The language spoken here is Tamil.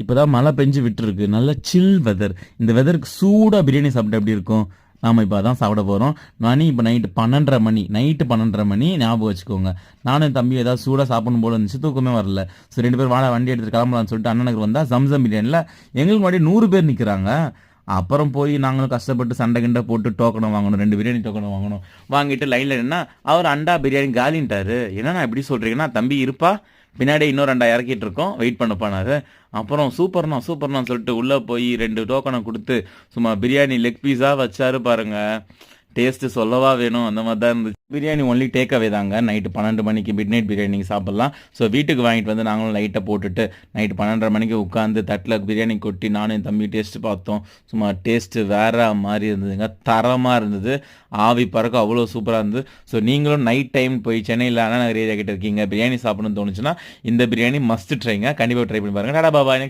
இப்பதான் மழை பெஞ்சு விட்டுருக்கு. நல்ல சில் வெதர். இந்த வெதருக்கு சூடா பிரியாணி சாப்பிட்டா எப்படி இருக்கும்? நாம இப்ப அதான் சாப்பிட போறோம். மணி இப்ப நைட்டு 12:30 மணி. நைட்டு 12:30 மணி ஞாபகம் வச்சுக்கோங்க. நானும் என் தம்பியும் ஏதாவது சூடா சாப்பிடணும் போல இருந்துச்சு. தூக்கமே வரல. சரி 2 பேரும் வாடா வண்டி எடுத்துட்டு கிளம்பலாம்னு சொல்லிட்டு அண்ணன் நகர் வந்தா ஜம்சம் பிரியாணில எங்களுக்கு முன்னாடி 100 பேர் நிக்கிறாங்க. அப்புறம் போய் நாங்களும் கஷ்டப்பட்டு சண்டை கிண்டை போட்டு டோக்கனை வாங்கணும். 2 பிரியாணி டோக்கனை வாங்கணும். வாங்கிட்டு லைன்ல நின்னா அவர் அண்டா பிரியாணி காலின்ட்டாரு. என்னண்ணா இப்படி சொல்றீங்கன்னா, தம்பி இருப்பா பின்னாடி இன்னும் 2 இறக்கிட்டு இருக்கோம் வெயிட் பண்ணப்பானாரு. அப்புறம் சூப்பர்ண்ணா சூப்பர்ண்ணான்னு சொல்லிட்டு உள்ளே போய் 2 டோக்கனை கொடுத்து சும்மா பிரியாணி லெக் பீஸாக வச்சாரு பாருங்க. டேஸ்ட்டு சொல்லவா வேணும், அந்த மாதிரி தான் இருந்துச்சு. பிரியாணி ஒன்லி டேக் அவே தாங்க. நைட்டு 12 மணிக்கு மிட் நைட் பிரியாணி நீங்கள் சாப்பிட்லாம். ஸோ வீட்டுக்கு வாங்கிட்டு வந்து நாங்களும் லைட்டை போட்டுட்டு நைட்டு 12:30 மணிக்கு உட்காந்து தட்டில் பிரியாணி கொட்டி நானும் என் தம்பி டேஸ்ட்டு பார்த்தோம். சும்மா டேஸ்ட்டு வேற மாதிரி இருந்ததுங்க. தரமாக இருந்தது. ஆவி பறக்க அவ்வளோ சூப்பராக இருந்தது. ஸோ நீங்களும் நைட் டைம் போய் சென்னையில் அண்ணா நகர் ஏரியா கிட்ட இருக்கீங்க, பிரியாணி சாப்பிடணும்னு தோணுச்சுன்னா இந்த பிரியாணி மஸ்ட் ட்ரைங்க. கண்டிப்பாக ட்ரை பண்ணி பாருங்கள். டாடா பாபா.